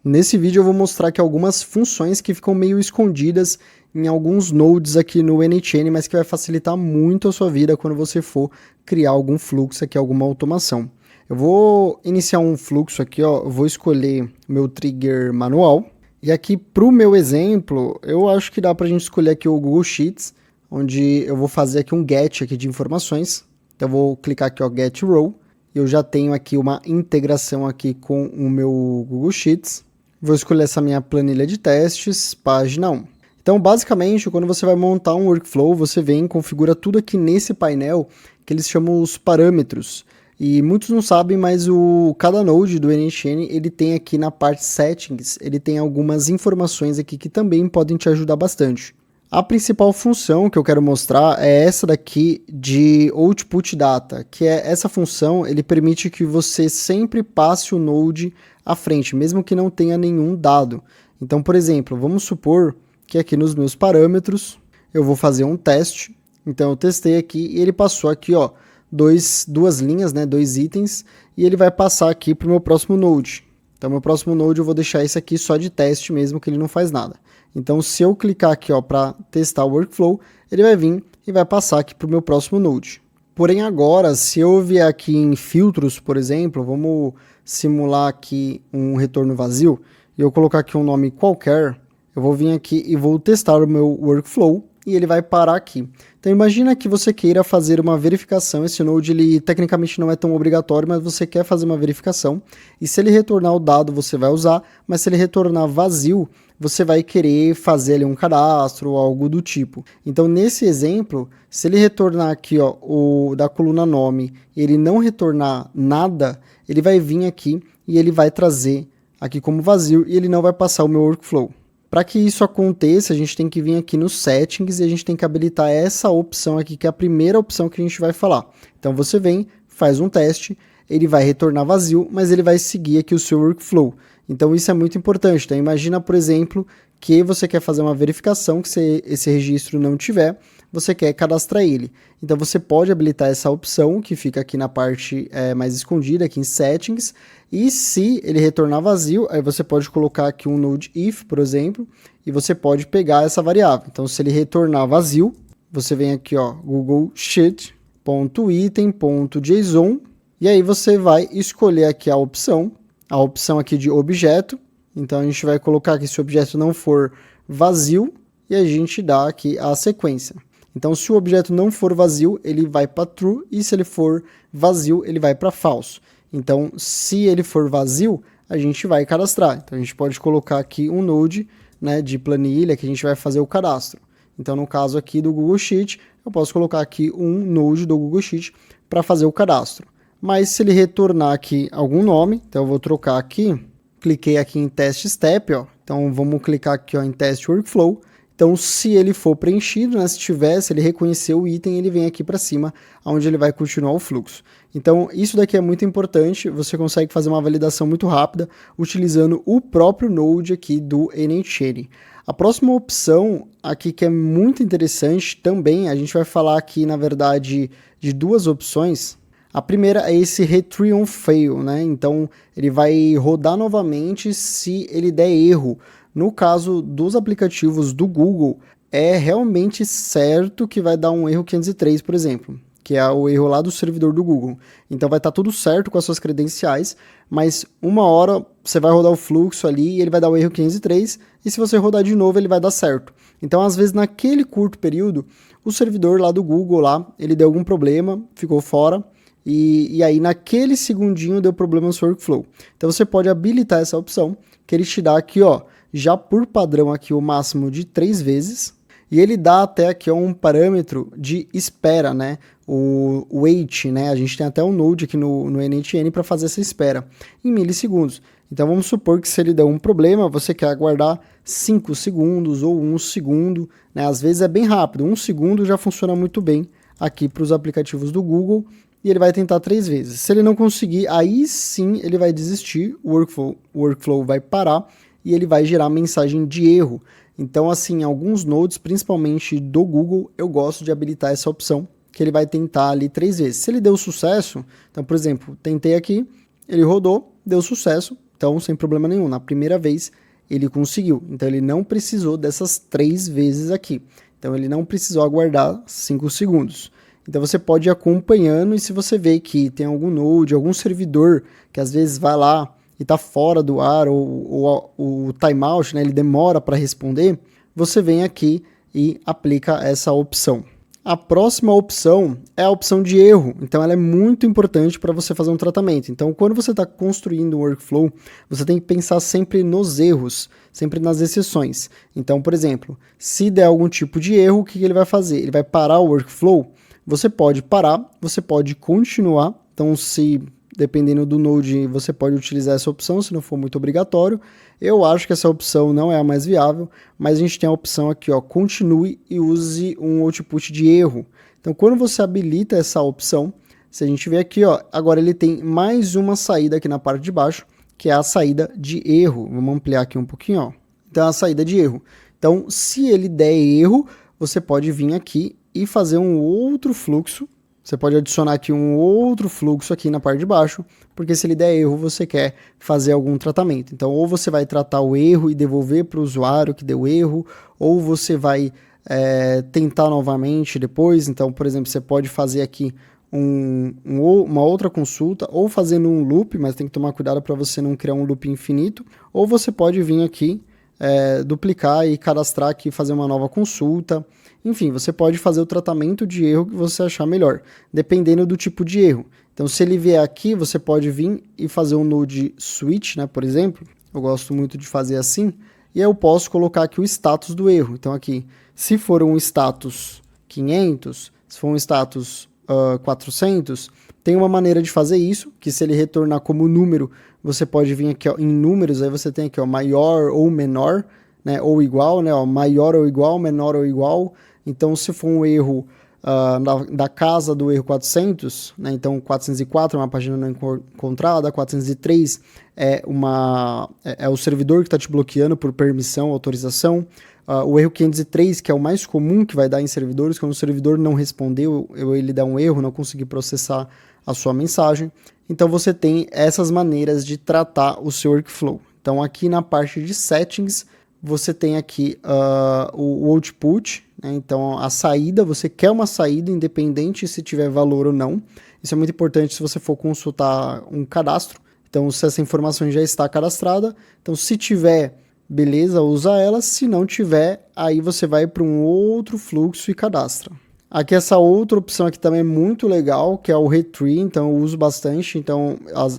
Nesse vídeo eu vou mostrar aqui algumas funções que ficam meio escondidas em alguns nodes aqui no NHN, mas que vai facilitar muito a sua vida quando você for criar algum fluxo aqui, alguma automação. Eu vou iniciar um fluxo aqui, ó, eu vou escolher meu trigger manual. E aqui para o meu exemplo, eu acho que dá para a gente escolher aqui o Google Sheets, onde eu vou fazer aqui um get aqui de informações. Então eu vou clicar aqui, ó, get row. E eu já tenho aqui uma integração aqui com o meu Google Sheets. Vou escolher essa minha planilha de testes, página 1. Então, basicamente, quando você vai montar um workflow, você vem e configura tudo aqui nesse painel, que eles chamam os parâmetros. E muitos não sabem, mas cada node do NHN, ele tem aqui na parte settings, ele tem algumas informações aqui que também podem te ajudar bastante. A principal função que eu quero mostrar é essa daqui de output data, que é essa função, ele permite que você sempre passe o node à frente, mesmo que não tenha nenhum dado. Então, por exemplo, vamos supor que aqui nos meus parâmetros eu vou fazer um teste. Então eu testei aqui e ele passou aqui, ó, duas linhas, né, 2 itens, e ele vai passar aqui para o meu próximo node. Então meu próximo node eu vou deixar esse aqui só de teste mesmo, que ele não faz nada. Então se eu clicar aqui, ó, para testar o workflow, ele vai vir e vai passar aqui para o meu próximo node. Porém agora, se eu vier aqui em filtros, por exemplo, vamos simular aqui um retorno vazio, e eu colocar aqui um nome qualquer, eu vou vir aqui e vou testar o meu workflow, e ele vai parar aqui. Então imagina que você queira fazer uma verificação, esse node ele tecnicamente não é tão obrigatório, mas você quer fazer uma verificação, e se ele retornar o dado você vai usar, mas se ele retornar vazio, você vai querer fazer ali um cadastro ou algo do tipo. Então nesse exemplo, se ele retornar aqui, ó, o da coluna nome, e ele não retornar nada, ele vai vir aqui e ele vai trazer aqui como vazio e ele não vai passar o meu workflow. Para que isso aconteça, a gente tem que vir aqui nos settings e a gente tem que habilitar essa opção aqui, que é a primeira opção que a gente vai falar. Então você vem, faz um teste, ele vai retornar vazio, mas ele vai seguir aqui o seu workflow. Então isso é muito importante. Então imagina, por exemplo, que você quer fazer uma verificação, que se esse registro não tiver, você quer cadastrar ele. Então você pode habilitar essa opção, que fica aqui na parte mais escondida, aqui em settings, e se ele retornar vazio, aí você pode colocar aqui um node if, por exemplo, e você pode pegar essa variável. Então se ele retornar vazio, você vem aqui, ó, Google Sheet.item.json, e aí você vai escolher aqui a opção aqui de objeto. Então a gente vai colocar que se o objeto não for vazio, e a gente dá aqui a sequência. Então se o objeto não for vazio, ele vai para true, e se ele for vazio, ele vai para false. Então se ele for vazio, a gente vai cadastrar. Então a gente pode colocar aqui um node, né, de planilha que a gente vai fazer o cadastro. Então no caso aqui do Google Sheet, eu posso colocar aqui um node do Google Sheet para fazer o cadastro. Mas se ele retornar aqui algum nome, então eu vou trocar aqui, cliquei aqui em Test Step, ó, então vamos clicar aqui, ó, em Test Workflow. Então se ele for preenchido, né, se ele reconhecer o item, ele vem aqui para cima, onde ele vai continuar o fluxo. Então isso daqui é muito importante, você consegue fazer uma validação muito rápida, utilizando o próprio Node aqui do NHN. A próxima opção aqui que é muito interessante também, a gente vai falar aqui na verdade de duas opções. A primeira é esse Retrieve on Fail, né? Então ele vai rodar novamente se ele der erro. No caso dos aplicativos do Google, é realmente certo que vai dar um erro 503, por exemplo, que é o erro lá do servidor do Google. Então vai estar tudo certo com as suas credenciais, mas uma hora você vai rodar o fluxo ali e ele vai dar o erro 503, e se você rodar de novo ele vai dar certo. Então às vezes naquele curto período, o servidor lá do Google, lá, ele deu algum problema, ficou fora, e aí naquele segundinho deu problema no seu workflow. Então você pode habilitar essa opção, que ele te dá aqui, ó, já por padrão aqui o máximo de 3 vezes, e ele dá até aqui ó, um parâmetro de espera, né, o wait, né, a gente tem até um node aqui no NHN para fazer essa espera, em milissegundos. Então vamos supor que se ele der um problema, você quer aguardar 5 segundos ou 1 segundo, né, às vezes é bem rápido, 1 segundo já funciona muito bem aqui para os aplicativos do Google, e ele vai tentar 3 vezes. Se ele não conseguir, aí sim ele vai desistir, o workflow vai parar e ele vai gerar mensagem de erro. Então, assim, alguns nodes, principalmente do Google, eu gosto de habilitar essa opção, que ele vai tentar ali 3 vezes. Se ele deu sucesso, então, por exemplo, tentei aqui, ele rodou, deu sucesso, Então, sem problema nenhum, na primeira vez ele conseguiu. Então, ele não precisou dessas 3 vezes aqui. Então, ele não precisou aguardar 5 segundos. Então, você pode ir acompanhando e se você vê que tem algum node, algum servidor que às vezes vai lá e está fora do ar ou o timeout, né, ele demora para responder, você vem aqui e aplica essa opção. A próxima opção é a opção de erro, então ela é muito importante para você fazer um tratamento. Então, quando você está construindo um workflow, você tem que pensar sempre nos erros, sempre nas exceções. Então, por exemplo, se der algum tipo de erro, o que ele vai fazer? Ele vai parar o workflow. Você pode parar, você pode continuar. Então, se dependendo do node, você pode utilizar essa opção, se não for muito obrigatório. Eu acho que essa opção não é a mais viável, mas a gente tem a opção aqui, ó, continue e use um output de erro. Então, quando você habilita essa opção, se a gente vê aqui, ó, agora ele tem mais uma saída aqui na parte de baixo, que é a saída de erro. Vamos ampliar aqui um pouquinho, ó. Então, a saída de erro. Então, se ele der erro, você pode vir aqui e fazer um outro fluxo. Você pode adicionar aqui um outro fluxo aqui na parte de baixo, porque se ele der erro, você quer fazer algum tratamento. Então, ou você vai tratar o erro e devolver para o usuário que deu erro, ou você vai tentar novamente depois. Então, por exemplo, você pode fazer aqui uma outra consulta, ou fazendo um loop, mas tem que tomar cuidado para você não criar um loop infinito, ou você pode vir aqui, duplicar e cadastrar aqui, fazer uma nova consulta. Enfim, você pode fazer o tratamento de erro que você achar melhor, dependendo do tipo de erro. Então, se ele vier aqui, você pode vir e fazer um node switch, né, por exemplo. Eu gosto muito de fazer assim. E aí eu posso colocar aqui o status do erro. Então, aqui, se for um status 500, se for um status 400, tem uma maneira de fazer isso, que se ele retornar como número, você pode vir aqui, ó, em números, aí você tem aqui, ó, maior ou menor, né, ou igual, né, ó, maior ou igual, menor ou igual. Então, se for um erro da casa do erro 400, né, então 404 é uma página não encontrada, 403 é o servidor que está te bloqueando por permissão, autorização. O erro 503, que é o mais comum que vai dar em servidores, quando o servidor não respondeu, ele dá um erro, não conseguir processar a sua mensagem. Então, você tem essas maneiras de tratar o seu workflow. Então, aqui na parte de settings, você tem aqui o output, né? Então a saída, você quer uma saída independente se tiver valor ou não. Isso é muito importante se você for consultar um cadastro. Então, se essa informação já está cadastrada, então se tiver, beleza, usa ela. Se não tiver, aí você vai para um outro fluxo e cadastra. Aqui essa outra opção aqui também é muito legal, que é o retree, então eu uso bastante. Então,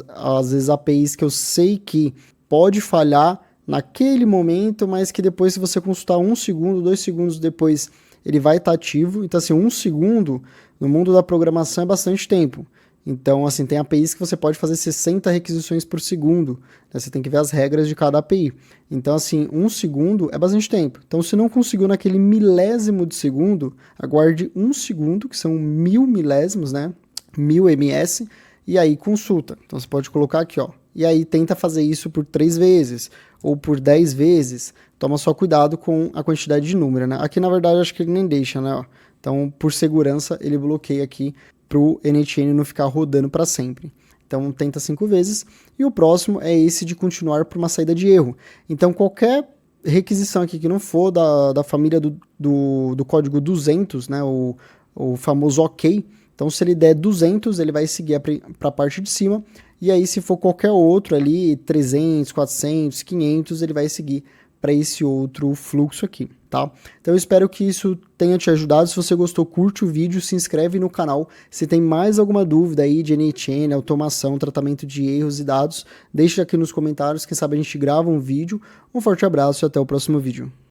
às vezes APIs que eu sei que pode falhar naquele momento, mas que depois, se você consultar 1 segundo, 2 segundos depois, ele vai estar ativo. Então, assim, 1 segundo no mundo da programação é bastante tempo. Então, assim, tem APIs que você pode fazer 60 requisições por segundo, né? Você tem que ver as regras de cada API. Então, assim, 1 segundo é bastante tempo. Então, se não conseguiu naquele milésimo de segundo, aguarde 1 segundo, que são 1000 milésimos, né? 1000 ms, e aí consulta. Então, você pode colocar aqui, ó. E aí tenta fazer isso por 3 vezes, ou por 10 vezes. Toma só cuidado com a quantidade de número, né? Aqui, na verdade, acho que ele nem deixa, né? Ó. Então, por segurança, ele bloqueia aqui para o NHN não ficar rodando para sempre. Então, tenta 5 vezes. E o próximo é esse de continuar por uma saída de erro. Então, qualquer requisição aqui que não for da família do código 200, né? O famoso OK. Então, se ele der 200, ele vai seguir para a parte de cima. E aí, se for qualquer outro ali, 300, 400, 500, ele vai seguir para esse outro fluxo aqui, tá? Então, eu espero que isso tenha te ajudado. Se você gostou, curte o vídeo, se inscreve no canal. Se tem mais alguma dúvida aí de NHN, automação, tratamento de erros e dados, deixa aqui nos comentários. Quem sabe a gente grava um vídeo. Um forte abraço e até o próximo vídeo.